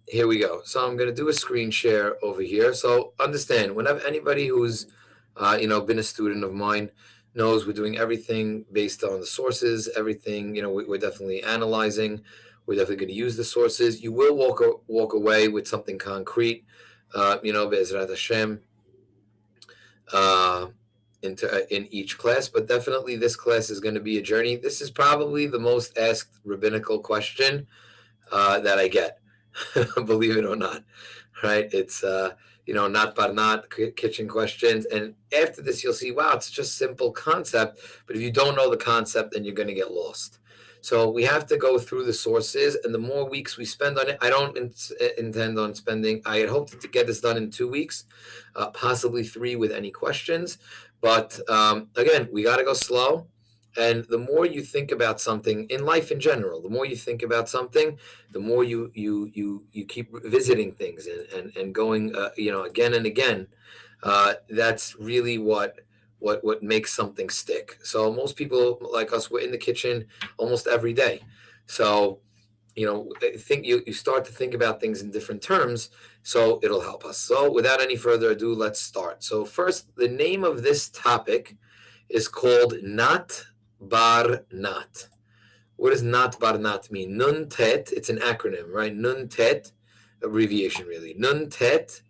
Here we go. So I'm going to do a screen share over here. So understand, whenever anybody who's, been a student of mine knows we're doing everything based on the sources, everything, we're definitely analyzing. We're definitely going to use the sources. You will walk away with something concrete, Be'ezrat Hashem, uh, in each class, but definitely this class is going to be a journey. This is probably the most asked rabbinical question that I get, believe it or not. Right? It's not bar not kitchen questions, and after this you'll see, wow, it's just simple concept. But if you don't know the concept, then you're going to get lost. So we have to go through the sources, and the more weeks we spend on it, I don't intend on spending. I had hoped to get this done in 2 weeks, possibly 3 with any questions. But again, we got to go slow. And the more you think about something in life in general, the more you think about something, the more you keep visiting things and going, again and again. That's really what makes something stick. So most people like us, we're in the kitchen almost every day. So I think you start to think about things in different terms, so it'll help us. So without any further ado, let's start. So first, the name of this topic is called Not Bar Nat. What does Not Bar Nat mean? Nun Tet, it's an acronym, right? Nun Tet, abbreviation really. Nun Tet,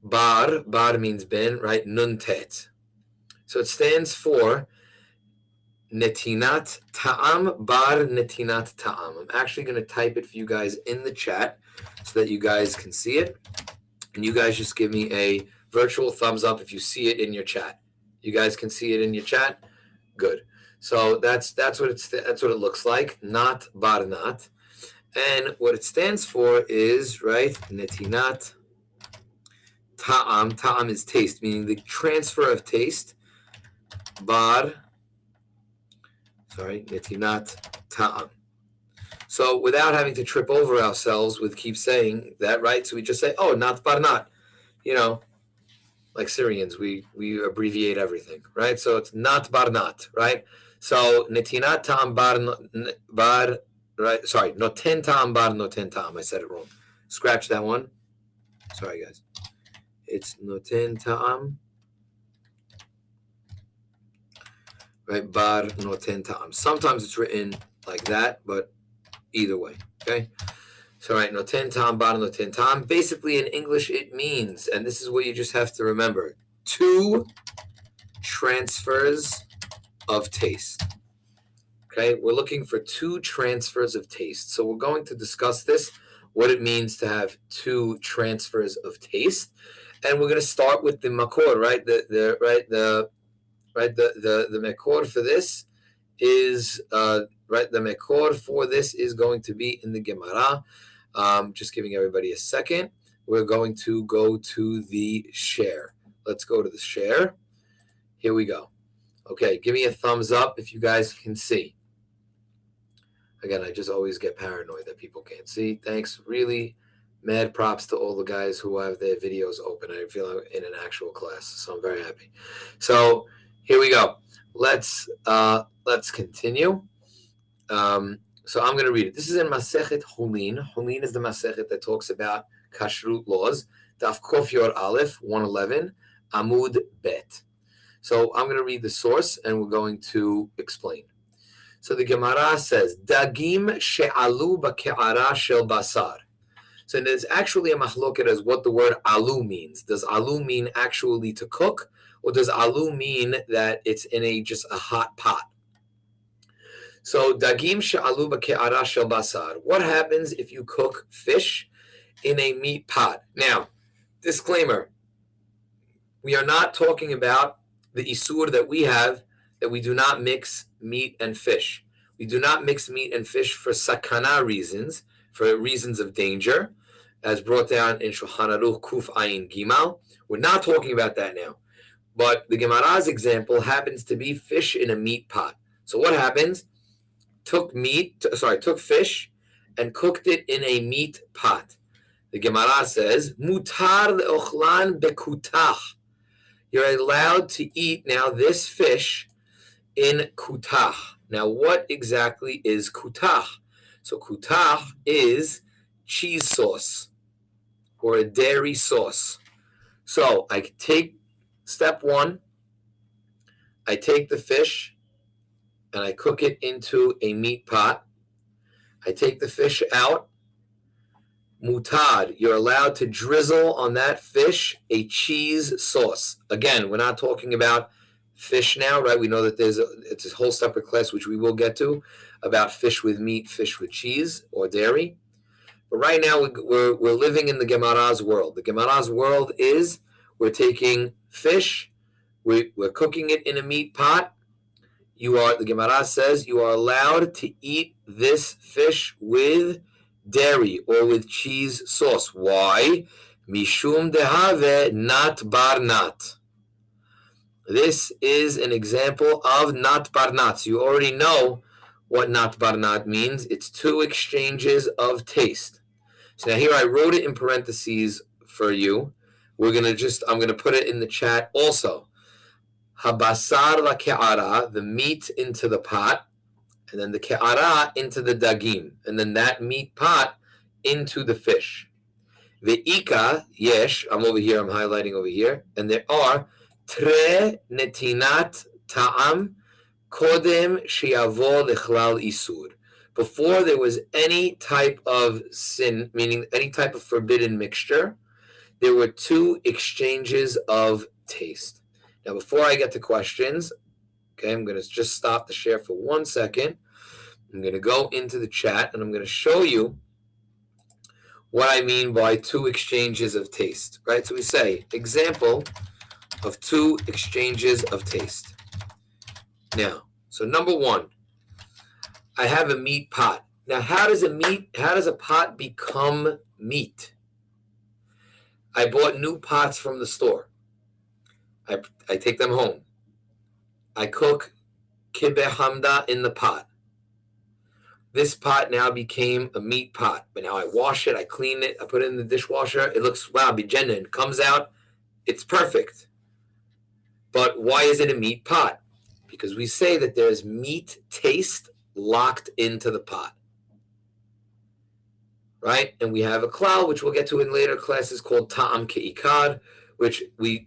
Bar means bin, right? Nun Tet. So it stands for Netinat Ta'am, Bar Netinat Ta'am. I'm actually going to type it for you guys in the chat so that you guys can see it. And you guys just give me a virtual thumbs up if you see it in your chat. You guys can see it in your chat? Good. So that's what it looks like. Not bar not, and what it stands for is right. Netinat ta'am. Ta'am is taste, meaning the transfer of taste. Netinat ta'am. So without having to trip over ourselves with keep saying that, right? So we just say, oh, not bar not. Like Syrians, we abbreviate everything, right? So it's not bar not, right? So netinat ta'am bar, right? Sorry, noten ta'am bar noten ta'am. I said it wrong. Scratch that one. Sorry, guys. It's noten ta'am, right? Bar noten ta'am. Sometimes it's written like that, but either way, okay? So, right, noten ta'am bar noten ta'am. Basically, in English, it means, and this is what you just have to remember, 2 transfers of taste. Okay, we're looking for 2 transfers of taste. So we're going to discuss this, what it means to have 2 transfers of taste, and we're going to start with the makor, right? The makor for this is the makor for this is going to be in the Gemara. Just giving everybody a second. We're going to go to the share. Let's go to the share. Here we go. Okay, give me a thumbs up if you guys can see. Again, I just always get paranoid that people can't see. Thanks. Really mad props to all the guys who have their videos open. I feel I'm in an actual class, so I'm very happy. So here we go. Let's continue. So I'm going to read it. This is in Masechet Hulin. Hulin is the Masechet that talks about kashrut laws. Daf Kof Yor Aleph 111 Amud Bet. So I'm going to read the source and we're going to explain. So the Gemara says, Dagim she'alu ba'ke'ara shel basar. So there's actually a mahloket as what the word alu means. Does alu mean actually to cook, or does alu mean that it's in just a hot pot? So dagim she'alu ba'ke'ara shel basar. What happens if you cook fish in a meat pot? Now, disclaimer, we are not talking about the isur that we have, that we do not mix meat and fish. We do not mix meat and fish for sakana reasons, for reasons of danger, as brought down in Shulchan Aruch Kuf Ayin Gimal. We're not talking about that now. But the Gemara's example happens to be fish in a meat pot. So what happens? Took fish and cooked it in a meat pot. The Gemara says, Mutar le'ochlan bekutach. You're allowed to eat now this fish in kutach. Now, what exactly is kutach? So kutach is cheese sauce or a dairy sauce. So I take step one, I take the fish and I cook it into a meat pot. I take the fish out. Mutad, you're allowed to drizzle on that fish a cheese sauce. Again, we're not talking about fish now, right? We know that it's a whole separate class, which we will get to, about fish with meat, fish with cheese or dairy. But right now, we're living in the Gemara's world. The Gemara's world is we're taking fish, we're cooking it in a meat pot. The Gemara says you are allowed to eat this fish with dairy or with cheese sauce. Why? Mishum dehave nat bar nat. This is an example of nat bar nat. So you already know what nat bar nat means. It's two exchanges of taste. So now here I wrote it in parentheses for you. I'm gonna put it in the chat also. Habasar la ke'ara, the meat into the pot, and then the ke'ara into the dagim, and then that meat pot into the fish. Ve'ika, yesh, I'm highlighting over here, and there are tre netinat ta'am kodem shiavo lechlal isur. Before there was any type of sin, meaning any type of forbidden mixture, there were two exchanges of taste. Now, before I get to questions, okay, I'm going to just stop the share for 1 second. I'm going to go into the chat, and I'm going to show you what I mean by two exchanges of taste, right? So we say, example of two exchanges of taste. Now, so number one, I have a meat pot. Now, how does a pot become meat? I bought new pots from the store. I take them home. I cook kibbeh hamda in the pot. This pot now became a meat pot. But now I wash it, I clean it, I put it in the dishwasher. It looks, wow, bijenin. It comes out, it's perfect. But why is it a meat pot? Because we say that there's meat taste locked into the pot. Right? And we have a klal, which we'll get to in later classes, called ta'am ke'ikad, which we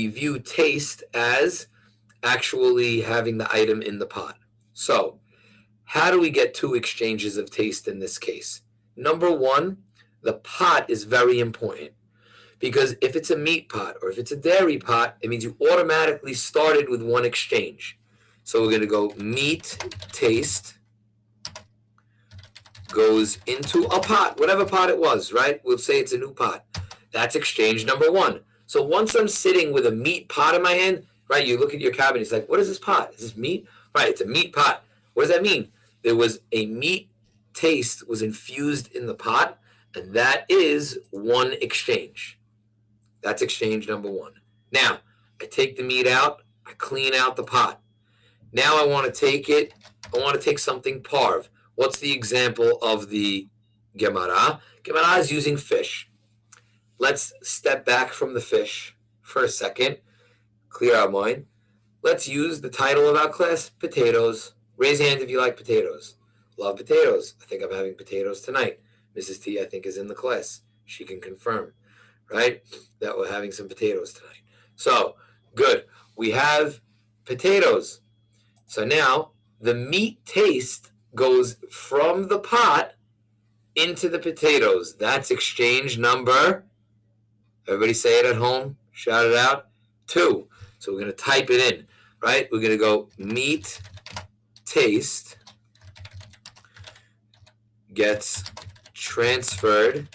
view taste as actually having the item in the pot. So, how do we get two exchanges of taste in this case? Number one, the pot is very important. Because if it's a meat pot or if it's a dairy pot, it means you automatically started with one exchange. So we're going to go meat taste goes into a pot, whatever pot it was, right? We'll say it's a new pot. That's exchange number one. So once I'm sitting with a meat pot in my hand, right, you look at your cabinet, it's like, what is this pot? Is this meat? Right, it's a meat pot. What does that mean? There was a meat taste was infused in the pot, and that is one exchange. That's exchange number one. Now, I take the meat out, I clean out the pot. Now I want to take something parve. What's the example of the Gemara? Gemara is using fish. Let's step back from the fish for a second, clear our mind. Let's use the title of our class, potatoes. Raise your hand if you like potatoes. Love potatoes. I think I'm having potatoes tonight. Mrs. T, I think, is in the class. She can confirm, right, that we're having some potatoes tonight. So, good. We have potatoes. So now the meat taste goes from the pot into the potatoes. That's exchange number, everybody say it at home, shout it out, 2. So we're going to type it in, right? We're going to go meat taste gets transferred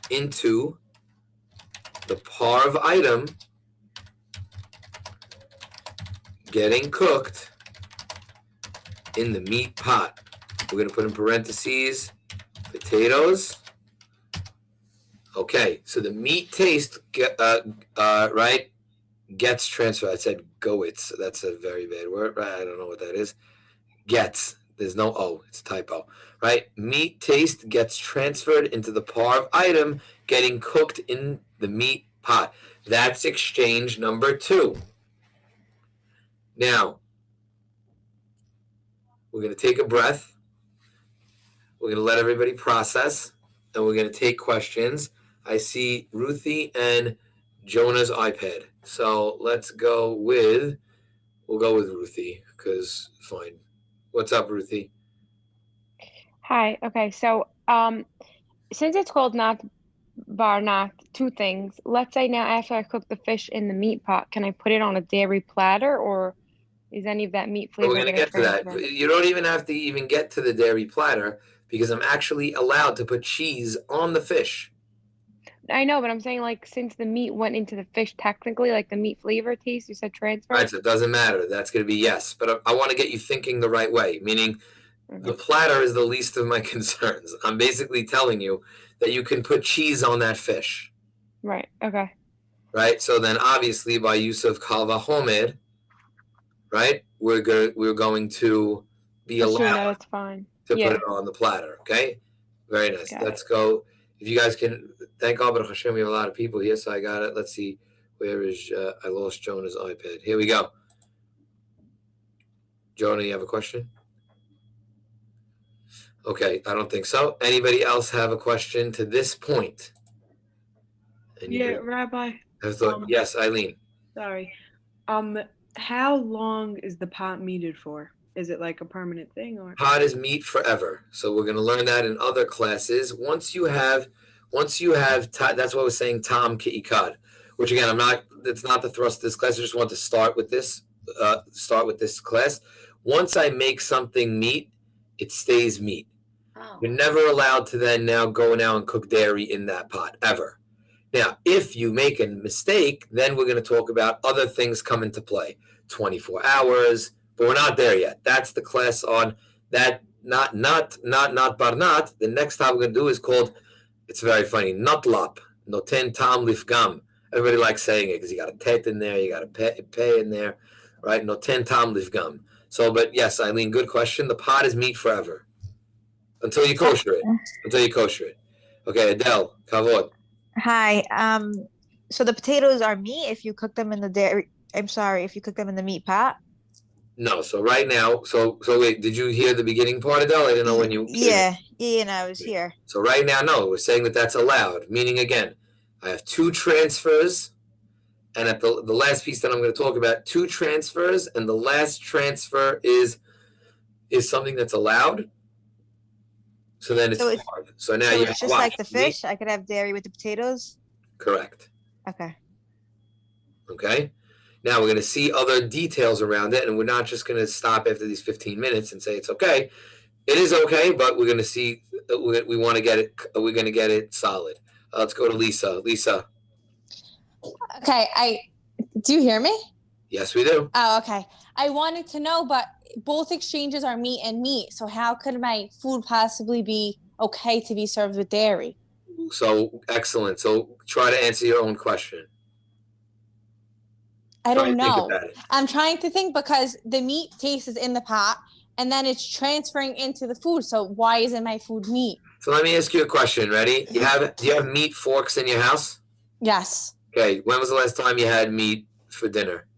into the parve item getting cooked in the meat pot. We're going to put in parentheses potatoes. Okay, so the meat taste right gets transferred. I said goits. That's a very bad word. Right? I don't know what that is. Gets. There's no O. It's a typo. Right? Meat taste gets transferred into the parve item getting cooked in the meat pot. That's exchange number 2. Now, we're going to take a breath. We're going to let everybody process. and we're going to take questions. I see Ruthie and Jonah's iPad. So let's go with, we'll go with Ruthie, because fine. What's up, Ruthie? Hi. Okay. So, since it's called not bar not two things, let's say now after I cook the fish in the meat pot, can I put it on a dairy platter or is any of that meat We're flavor going to going to get to that. transfer? You don't even have to even get to the dairy platter because I'm actually allowed to put cheese on the fish. I know, but I'm saying like since the meat went into the fish technically, like the meat flavor taste, you said Right, transfer? so it doesn't matter. That's going to be yes. But I want to get you thinking the right way, meaning the Okay. platter is the least of my concerns. I'm basically telling you that you can put cheese on that fish. Right. Okay. Right? So then obviously by use of kal vachomer, right, we're going to be Assume that allowed it's fine. to put it Yeah. on the platter. Okay? Very nice. Got it. Let's go. If you guys can, thank God, Baruch Hashem, we have a lot of people here, so I got it. Let's see. Where is, I lost Jonah's iPad. Here we go. Jonah, you have a question? Okay, I don't think so. Anybody else have a question to this point? Yeah, Anybody Rabbi. have thought? Yes, Eileen. Sorry. How long is the pot metered for? Is it like a permanent thing or? Pot is meat forever. So we're going to learn that in other classes. Once you have, that's what I was saying, Tom Ki'ikad, which again, it's not the thrust of this class. I just want to start with this class. Once I make something meat, it stays meat. Oh. You're never allowed to then now go now and cook dairy in that pot, ever. Now, if you make a mistake, then we're going to talk about other things come into play. 24 hours, but we're not there yet. That's the class on that, not barnat. The next topic we're going to do is called, it's very funny, notlap, noten tam lifgam. Everybody likes saying it because you got a tet in there, you got a pay in there, right? Noten tam lifgam. So, but yes, Eileen, good question. The pot is meat forever until you kosher it. Okay, Adele, kavod. Hi. So the potatoes are meat if you cook them in the dairy. I'm sorry, if you cook them in the meat pot. No, so right now, so wait, did you hear the beginning part, Adele? I didn't know when you came in. Yeah, and I was here. So right now, no, we're saying that that's allowed. Meaning, again, I have two transfers, and at the last piece that I'm going to talk about, two transfers, and the last transfer is something that's allowed. So then it's hard. So now you it's just like the fish. I could have dairy with the potatoes. Correct. Okay. Okay. Now we're going to see other details around it, and we're not just going to stop after these 15 minutes and say it's okay. It is okay, but we're going to see. We want to get it. We're going to get it solid. Let's go to Lisa. Lisa. Okay. Do you hear me? Yes, we do. Oh, okay. I wanted to know, but both exchanges are meat and meat. So how could my food possibly be okay to be served with dairy? So excellent. So try to answer your own question. I don't know. I'm trying to think because the meat taste is in the pot and then it's transferring into the food. So why isn't my food meat? So let me ask you a question. Ready? Do you have meat forks in your house? Yes. Okay. When was the last time you had meat for dinner?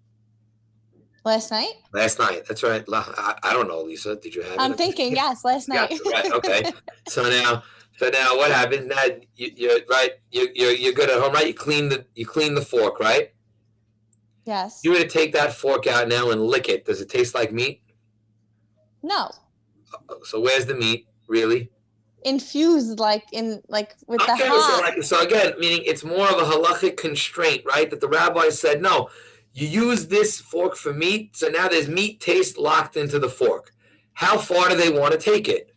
Last night? Last night. That's right. I don't know, Lisa. Did you have it? I'm thinking, yes, last night. Yeah, right. Okay. So now what happens? Now you're right. You're good at home, right? You clean the fork, right? Yes. You were to take that fork out now and lick it. Does it taste like meat? No. So where's the meat, really? Infused with the hot. So again, meaning it's more of a halachic constraint, right? That the rabbi said, no, you use this fork for meat, so now there's meat taste locked into the fork. How far do they want to take it?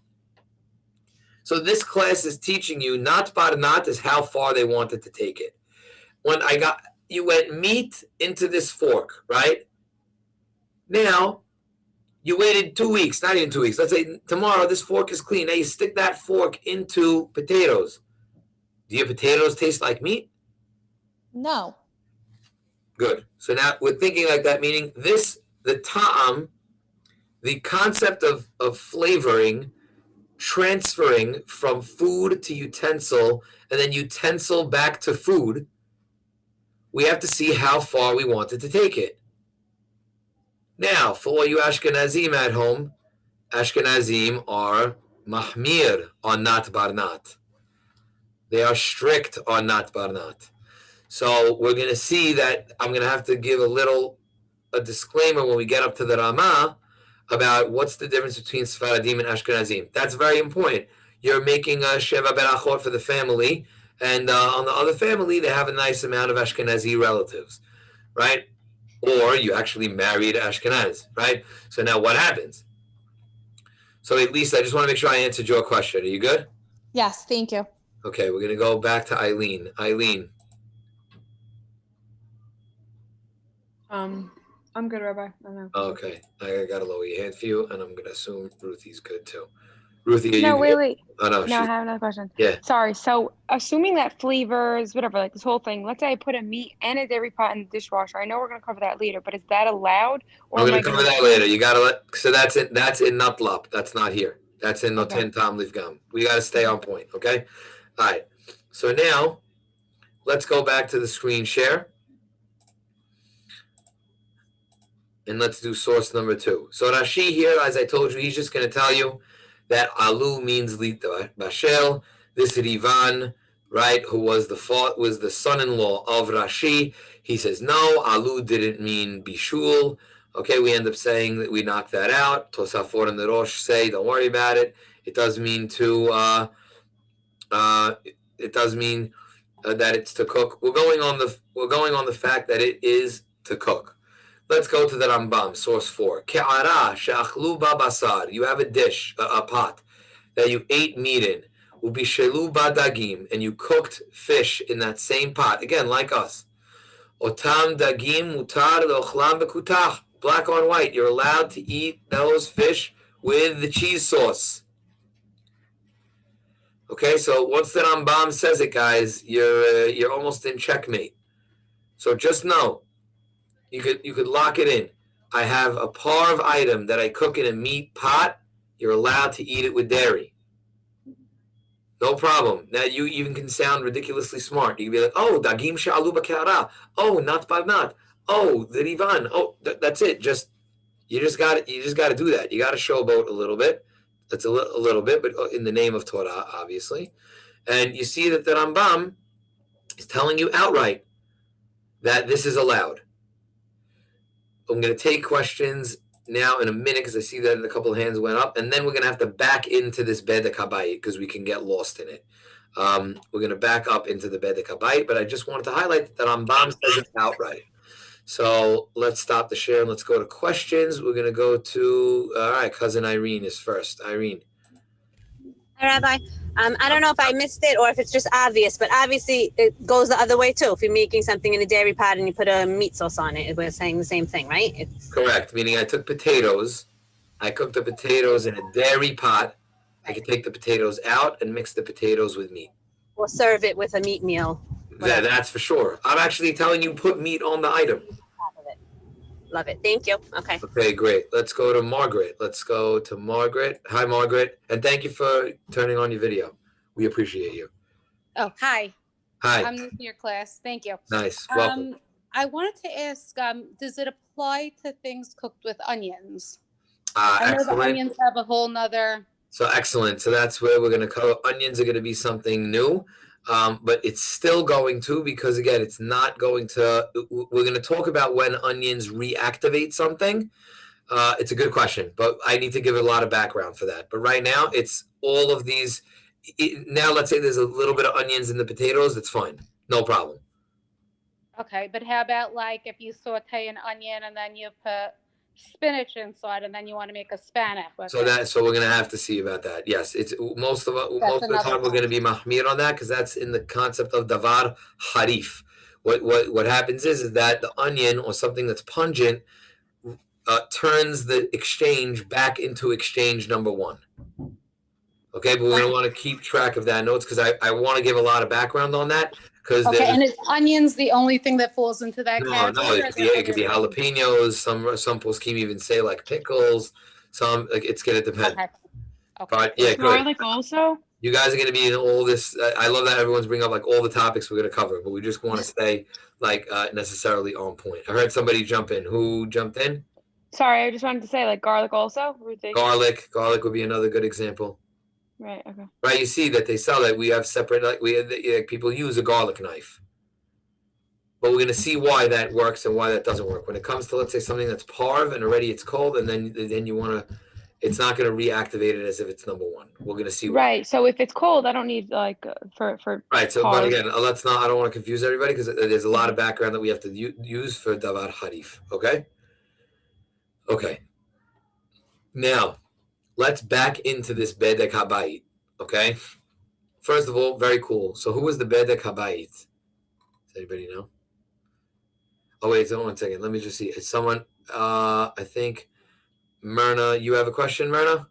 So this class is teaching you not barnat is how far they wanted to take it. When you went meat into this fork, right? Now, you waited 2 weeks, not even 2 weeks. Let's say tomorrow this fork is clean. Now you stick that fork into potatoes. Do your potatoes taste like meat? No. Good. So now we're thinking like that, meaning the ta'am, the concept of flavoring, transferring from food to utensil, and then utensil back to food, we have to see how far we wanted to take it. Now, for all you Ashkenazim at home, Ashkenazim are mahmir, are not barnat. They are strict on not barnat. So we're going to see that I'm going to have to give a disclaimer when we get up to the Ramah about what's the difference between Sfaradim and Ashkenazim. That's very important. You're making a Sheva Berachot for the family, and on the other family, they have a nice amount of Ashkenazi relatives, right? Or you actually married Ashkenaz, right? So now what happens? So at least I just want to make sure I answered your question. Are you good? Yes, thank you. Okay, we're going to go back to Eileen. Eileen. I'm good, Rabbi. I don't know. Okay, I got to lower your hand for you, and I'm going to assume Ruthie's good too. Ruthie, are you No, good? wait. Oh, no, No, I have another question. Yeah. Sorry. So, assuming that flavors, whatever, like this whole thing, let's say I put a meat and a dairy pot in the dishwasher. I know we're going to cover that later, but is that allowed? Or I'm am I going to cover gonna that assume- later. You got to so that's in Natlap. That's not here. That's in Okay. Noten Tam Livgam. We got to stay on point, okay? All right. So now, let's go back to the screen share. And let's do source number 2. So Rashi here, as I told you, he's just going to tell you that Alu means Lita Bashel. This Rivan, right, who was the son-in-law of Rashi, he says no, Alu didn't mean Bishul. Okay, we end up saying that we knock that out. Tosafot and the Rosh say, don't worry about it. It does mean that it's to cook. We're going on the fact that it is to cook. Let's go to the Rambam, source 4. Ke'ara she'achlu ba basar. You have a dish, a pot, that you ate meat in. Ubishelu ba dagim. And you cooked fish in that same pot. Again, like us. Otam dagim mutar le'ochlam bekutach. Black on white. You're allowed to eat those fish with the cheese sauce. Okay, so once the Rambam says it, guys, you're almost in checkmate. So just know, you could lock it in. I have a parve item that I cook in a meat pot. You're allowed to eat it with dairy. No problem. Now you even can sound ridiculously smart. You can be like, oh, dagim she'alu b'ke'ara. Oh, not barnat. Oh, the rivan. Oh, that's it. You just got to do that. You got to showboat a little bit. That's a little bit, but in the name of Torah, obviously. And you see that the Rambam is telling you outright that this is allowed. I'm going to take questions now in a minute because I see that a couple of hands went up, and then we're going to have to back into this Bedek Habayit because we can get lost in it. We're going to back up into the Bedek Habayit, but I just wanted to highlight that Rambam says it outright. So let's stop the share and let's go to questions. We're going to go to, all right, cousin Irene is first. Irene. Hi, Rabbi. I don't know if I missed it or if it's just obvious, but obviously it goes the other way too. If you're making something in a dairy pot and you put a meat sauce on it, we're saying the same thing, right? Correct. Meaning I took potatoes. I cooked the potatoes in a dairy pot. I can take the potatoes out and mix the potatoes with meat. Or serve it with a meat meal. That's for sure. I'm actually telling you put meat on the item. Love it. Thank you. Okay. Okay, great. Let's go to Margaret. Hi, Margaret. And thank you for turning on your video. We appreciate you. Oh, hi. Hi. I'm new to your class. Thank you. Nice. Welcome. I wanted to ask, does it apply to things cooked with onions? I I know excellent. the onions have a whole nother. So excellent. So that's where we're going to cover. Onions are going to be something new. But it's still going to, because again, it's not going to, we're going to talk about when onions reactivate something. It's a good question, but I need to give it a lot of background for that. But right now, it's all of these. Now, let's say there's a little bit of onions in the potatoes. It's fine. No problem. Okay, but how about like if you saute an onion and then you put spinach inside and then you want to make a Spanish with it? So we're going to have to see about that. Yes, it's most of the time we're going to be mahmir on that because that's in the concept of davar harif. What happens is that the onion or something that's pungent turns the exchange back into exchange number one. Okay, but we're going to want to keep track of that notes because I want to give a lot of background on that. Okay, and is onions the only thing that falls into that category? No, it could be jalapenos. Some poskim even say like pickles. Some like it's gonna depend. Okay. But yeah, good. Garlic also? You guys are gonna be in all this. I love that everyone's bringing up like all the topics we're gonna cover, but we just want to stay like necessarily on point. I heard somebody jump in. Who jumped in? Sorry, I just wanted to say like garlic also. Ruthie. Garlic would be another good example. Right. Okay. Right, you see that they sell that. We have separate, like people use a garlic knife. But we're going to see why that works and why that doesn't work. When it comes to, let's say, something that's parve and already it's cold, and then you want to, it's not going to reactivate it as if it's number one. We're going to see why. Right. So if it's cold, I don't need like for Right. So, but parve. again, let's not. I don't want to confuse everybody because there's a lot of background that we have to use for davar harif. Okay. Okay. Now, let's back into this bedek habayit. Okay. First of all, very cool. So, who was the bedek habayit? Does anybody know? Oh wait, hold on 1 second. Let me just see. It's someone. I think Myrna. You have a question, Myrna?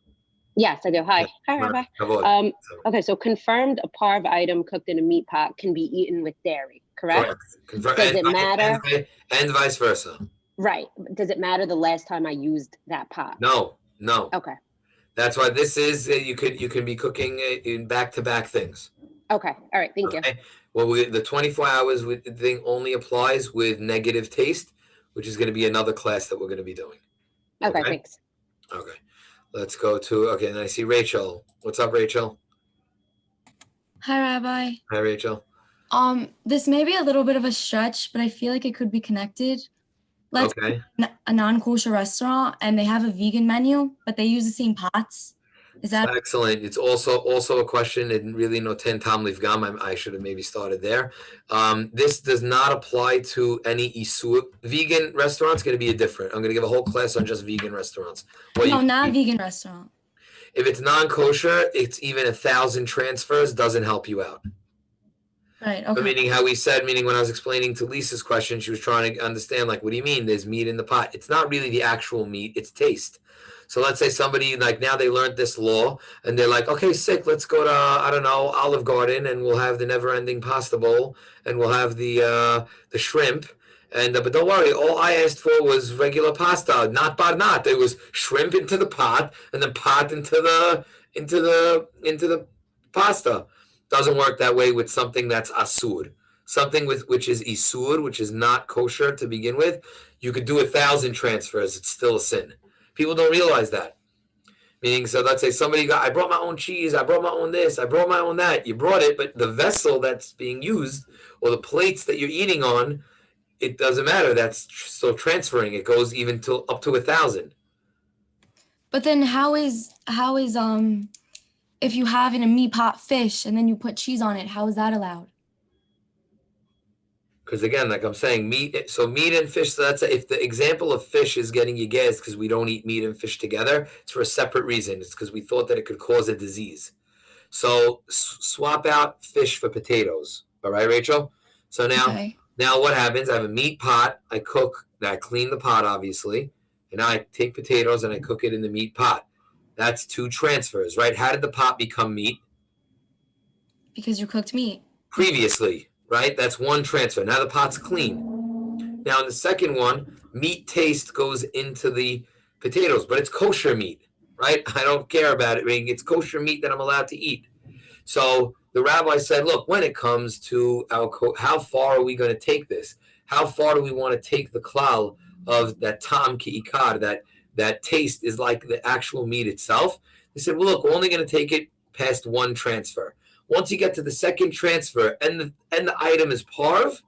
Yes, I do. Hi. Hi, Rabbi. Okay, so confirmed a parve item cooked in a meat pot can be eaten with dairy, correct? Does it matter? And vice versa. Right. Does it matter the last time I used that pot? No. Okay. That's why this is you can be cooking in back-to-back things. Okay. All right. Thank you. Well, the 24 hours thing only applies with negative taste, which is going to be another class that we're going to be doing. Okay, thanks. Okay. Let's go to, and I see Rachel. What's up, Rachel? Hi, Rabbi. Hi, Rachel. This may be a little bit of a stretch, but I feel like it could be connected. Let's say a non-kosher restaurant and they have a vegan menu, but they use the same pots. Is that excellent? It's also a question, and really no ten tam livgam. I should have maybe started there. This does not apply to any isur. Vegan restaurants going to be different. I'm going to give a whole class on just vegan restaurants. No, not vegan restaurant. If it's non-kosher, it's even 1,000 transfers doesn't help you out. Right. Okay. But meaning how we said, meaning when I was explaining to Lisa's question, she was trying to understand, like, what do you mean there's meat in the pot? It's not really the actual meat, it's taste. So let's say somebody, like, now they learned this law and they're like, okay, sick, let's go to, I don't know, Olive Garden, and we'll have the never-ending pasta bowl, and we'll have the shrimp. And but don't worry, all I asked for was regular pasta, not barnat. It was shrimp into the pot and then pot into the pasta. Doesn't work that way with something that's asur. Something which is isur, which is not kosher to begin with. You could do 1,000 transfers, it's still a sin. People don't realize that. Meaning, so let's say somebody I brought my own cheese, I brought my own this, I brought my own that. You brought it, but the vessel that's being used or the plates that you're eating on, it doesn't matter. That's still transferring. It goes even till up to 1,000. But then how is if you have in a meat pot fish and then you put cheese on it, how is that allowed? Because again, like I'm saying, meat and fish. So that's if the example of fish is getting you gas because we don't eat meat and fish together. It's for a separate reason. It's because we thought that it could cause a disease. So swap out fish for potatoes. All right, Rachel. So now what happens? I have a meat pot. I cook. I clean the pot, obviously, and now I take potatoes and I cook it in the meat pot. That's 2 transfers, right? How did the pot become meat? Because you cooked meat Previously. Right? That's 1 transfer. Now the pot's clean. Now in the second one, meat taste goes into the potatoes, but it's kosher meat, right? I don't care about it. I mean, it's kosher meat that I'm allowed to eat. So the rabbi said, look, when it comes to how far are we going to take this? How far do we want to take the klal of that tam ki ikar, that taste is like the actual meat itself? They said, well, look, we're only going to take it past 1 transfer. Once you get to the second transfer and the item is parve,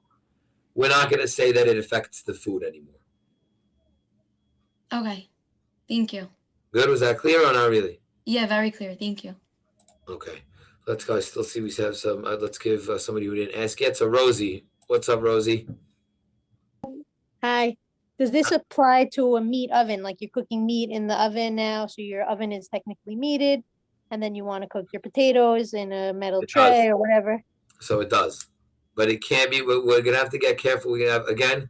we're not going to say that it affects the food anymore. Okay. Thank you. Good. Was that clear or not really? Yeah, very clear. Thank you. Okay. Let's go. I still see we have some. Let's give somebody who didn't ask yet. So Rosie. What's up, Rosie? Hi. Does this apply to a meat oven? Like you're cooking meat in the oven now, so your oven is technically meated, and then you want to cook your potatoes in a metal tray or whatever? So it does. But it can't be. We're going to have to get careful. We're going to have, again,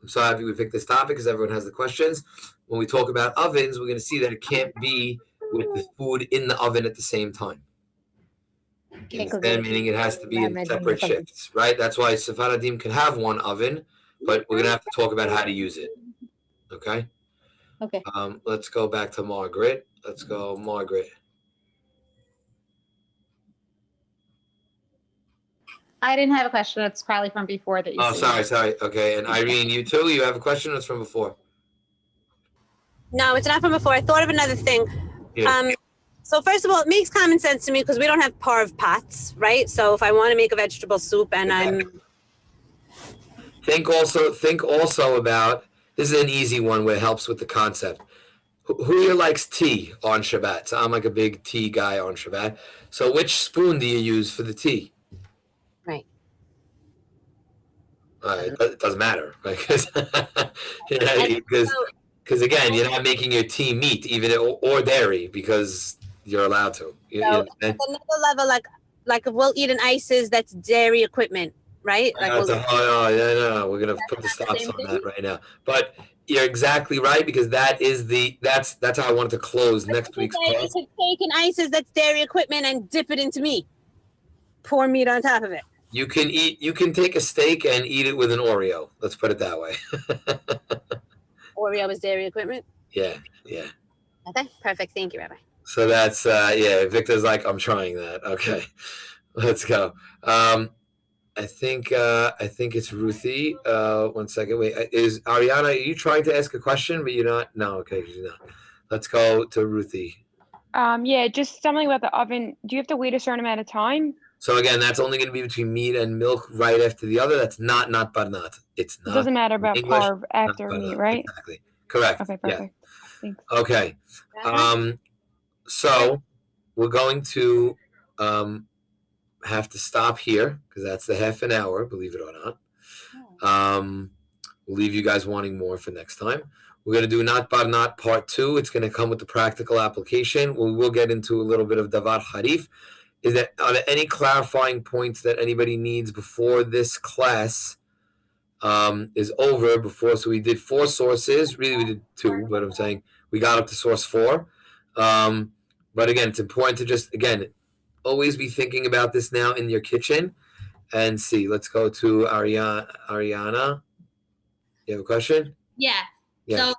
I'm so happy we picked this topic because everyone has the questions. When we talk about ovens, we're going to see that it can't be with the food in the oven at the same time. Meaning it has to be in separate shifts, right? That's why Sephardim can have 1 oven, but we're going to have to talk about how to use it. Okay? Okay. Let's go back to Margaret. Let's go, Margaret. I didn't have a question. It's probably from before that you said. Sorry. Okay. And Irene, you too? You have a question? It's from before. No, it's not from before. I thought of another thing. Yeah. So first of all, it makes common sense to me because we don't have parve pots, right? So if I want to make a vegetable soup and Think also about, this is an easy one where it helps with the concept. Who here likes tea on Shabbat? So I'm like a big tea guy on Shabbat. So which spoon do you use for the tea? Right. It doesn't matter, right? Because again, you're not making your tea meat, even or dairy, because you're allowed to. Another level, like if we'll eat an ices, that's dairy equipment, right? Like no, we're gonna put the stops on that right now. But you're exactly right, because that's how I wanted to close next week's class. You could take an ices that's dairy equipment and dip it into meat. Pour meat on top of it. You can take a steak and eat it with an Oreo. Let's put it that way. Oreo is dairy equipment? Yeah. Okay, perfect. Thank you, Rabbi. So that's, Victor's like, I'm trying that. Okay, let's go. I think it's Ruthie. 1 second. Wait, is Ariana, are you trying to ask a question, but you're not? No, okay, she's not. Let's go to Ruthie. Yeah, just something about the oven. Do you have to wait a certain amount of time? So again, that's only going to be between meat and milk right after the other. That's not barnat. It's not. It doesn't matter about English, parve after meat, right? Exactly. Correct. Okay, perfect. Yeah. Thanks. Okay. So we're going to have to stop here because that's the half an hour, believe it or not. We'll leave you guys wanting more for next time. We're going to do not barnat part 2. It's going to come with the practical application. We will get into a little bit of davar harif. Are there any clarifying points that anybody needs before this class is over? So we did 4 sources. Really, we did 2, but I'm saying we got up to source 4. But again, it's important to just, always be thinking about this now in your kitchen and see. Let's go to Ariana. You have a question? Yeah. Yeah. So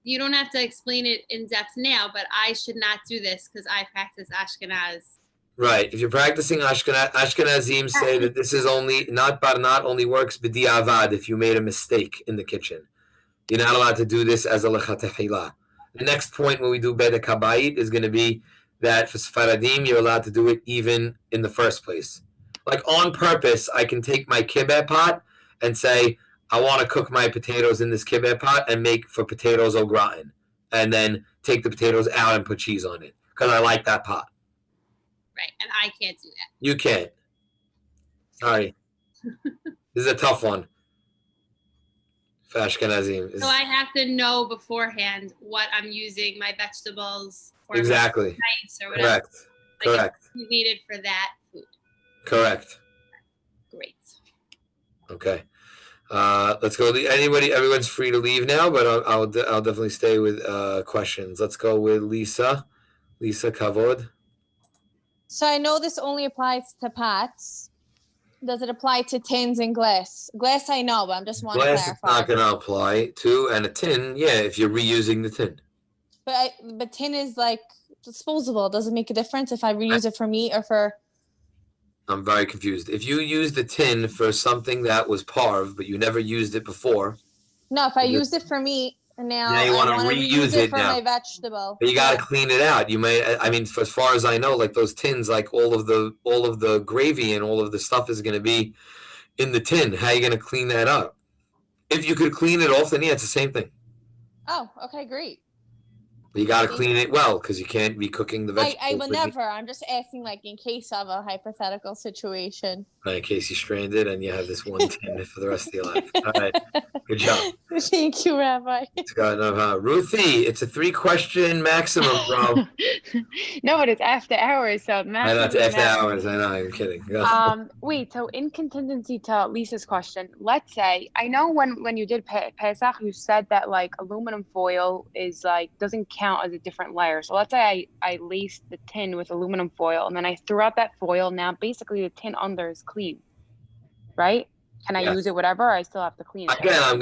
you don't have to explain it in depth now, but I should not do this because I practice Ashkenaz. Right. If you're practicing Ashkenazim say that this is not only works b'di'avad if you made a mistake in the kitchen. You're not allowed to do this as a lechatechila. The next point when we do bedek habayit is going to be that for Sfaradim, you're allowed to do it even in the first place. Like on purpose, I can take my kibbeh pot and say, I want to cook my potatoes in this kibbeh pot and make for potatoes au gratin. And then take the potatoes out and put cheese on it because I like that pot. Right, and I can't do that. You can't. Sorry. This is a tough one. For Ashkenazim. So I have to know beforehand what I'm using, my vegetables, or exactly. My rice or whatever. Correct. Needed for that food. Correct. Great. Okay. Let's go. Everyone's free to leave now, but I'll definitely stay with questions. Let's go with Lisa. Lisa Kavod. So I know this only applies to pots. Does it apply to tins and glass? Glass I know, but I'm just want to clarify. Glass is not going to apply to, and a tin, yeah, if you're reusing the tin. But tin is like disposable. Does it make a difference if I reuse it for meat or for? I'm very confused. If you use the tin for something that was parve, but you never used it before. No, if I used it for meat. Now you want to reuse it for now. my vegetable. But you got to clean it out. You may, for as far as I know, like those tins, like all of the gravy and all of the stuff is going to be in the tin. How are you going to clean that up? If you could clean it off, then yeah, it's the same thing. Oh, okay, great. But you got to clean it well because you can't be cooking the vegetables. I will never. I'm just asking, like, in case of a hypothetical situation. Right, in case you're stranded and you have this one tin for the rest of your life. All right, good job. Thank you, Rabbi. Ruthie, it's a 3-question maximum, bro. No, it is after hours, so I know it's after hours. I know. I'm kidding. Wait. So, in contingency to Lisa's question, let's say I know when you did Pesach, you said that like aluminum foil is like doesn't count as a different layer. So let's say I laced the tin with aluminum foil and then I threw out that foil. Now basically the tin under is clean, right? Can I use it whatever? Or I still have to clean it. Again,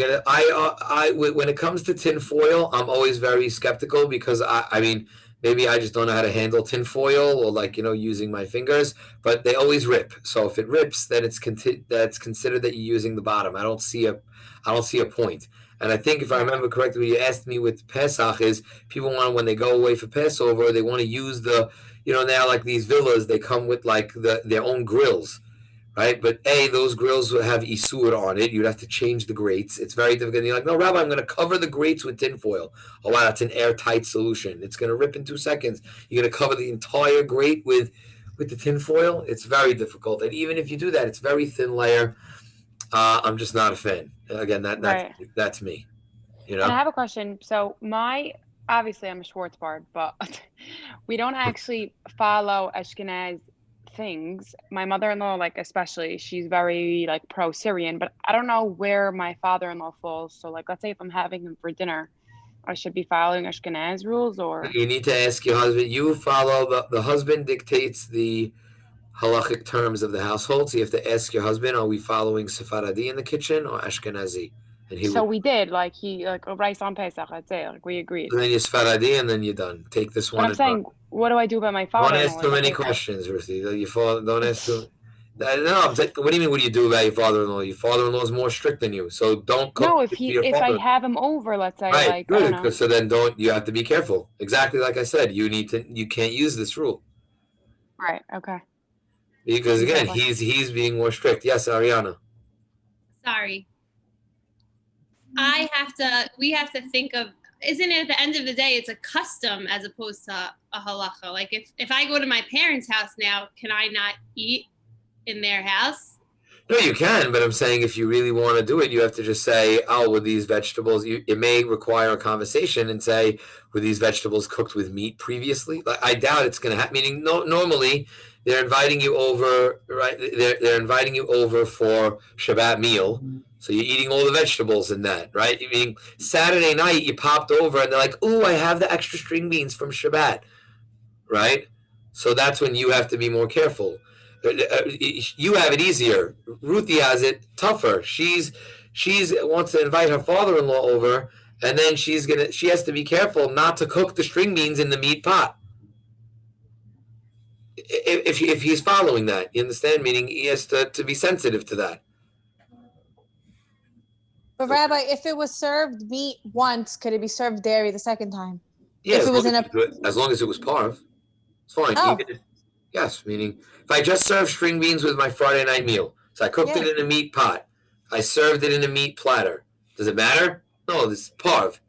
when it comes to tin foil, I'm always very skeptical because maybe I just don't know how to handle tin foil or using my fingers, but they always rip. So if it rips, then that's considered that you're using the bottom. I don't see a point. And I think if I remember correctly, what you asked me with Pesach is people want, when they go away for Passover, they want to use the, now like these villas, they come with like their own grills, right? But those grills will have isur on it. You'd have to change the grates. It's very difficult. And you're like, no, Rabbi, I'm going to cover the grates with tinfoil. Oh, wow, that's an airtight solution. It's going to rip in 2 seconds. You're going to cover the entire grate with the tinfoil. It's very difficult. And even if you do that, it's very thin layer. I'm just not a fan. Again, that's me. And I have a question. So obviously I'm a Schwarzbard, but we don't actually follow Ashkenaz things. My mother-in-law, like especially, she's very like pro-Syrian, but I don't know where my father-in-law falls. So like, let's say if I'm having him for dinner, I should be following Ashkenaz rules, or you need to ask your husband. You follow the husband dictates the halachic terms of the household. So you have to ask your husband, are we following Sephardi in the kitchen or Ashkenazi? And we did, like rice on Pesach, I'd say, like we agreed. And then you're Sephardi, and then you're done. Take this one. But I'm saying, what do I do about my father? Don't ask too many questions, Ruthie. Your father, don't ask too. No, I'm saying, what do you mean? What do you do about your father-in-law? Your father-in-law is more strict than you, so don't cook. No, if I have him over, let's say, right, like good. I don't know. So then you have to be careful. Exactly like I said, you can't use this rule. Right. Okay. Because again, he's being more strict. Yes, Ariana. Sorry. We have to think of, isn't it at the end of the day, it's a custom as opposed to a halacha? Like if I go to my parents' house now, can I not eat in their house? No, you can, but I'm saying if you really want to do it, you have to just say, oh, with these vegetables, it may require a conversation and say, were these vegetables cooked with meat previously? Like, I doubt it's going to happen. Meaning, normally, they're inviting you over, right? They're inviting you over for Shabbat meal. So you're eating all the vegetables in that, right? I mean, Saturday night, you popped over and they're like, oh, I have the extra string beans from Shabbat, right? So that's when you have to be more careful. You have it easier. Ruthie has it tougher. She's wants to invite her father-in-law over, and then she has to be careful not to cook the string beans in the meat pot. If he's following that, you understand? Meaning he has to be sensitive to that. But Rabbi, if it was served meat once, could it be served dairy the second time? Yeah, as long as it was parve, it's fine. Oh. Yes, meaning if I just served string beans with my Friday night meal, so I cooked it in a meat pot, I served it in a meat platter. Does it matter? No, this is parve.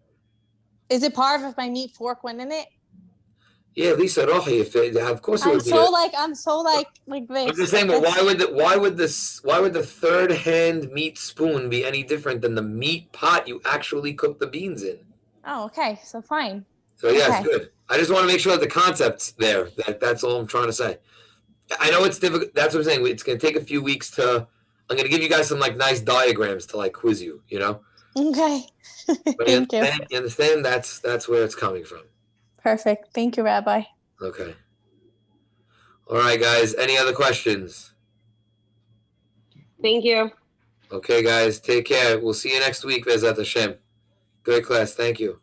Is it parve if my meat fork went in it? Yeah, Lisa Rohi. Of course, it would be. I'm so like this. I'm just saying, but why would the third hand meat spoon be any different than the meat pot you actually cook the beans in? Oh, okay, so fine. So yes, good. I just want to make sure that the concept's there. That's all I'm trying to say. I know it's difficult. That's what I'm saying. It's going to take a few weeks I'm going to give you guys some like nice diagrams to like quiz you. Okay. But Thank you. You understand? That's where it's coming from. Perfect. Thank you, Rabbi. Okay. All right, guys. Any other questions? Thank you. Okay, guys. Take care. We'll see you next week, Bezat Hashem. Great class. Thank you.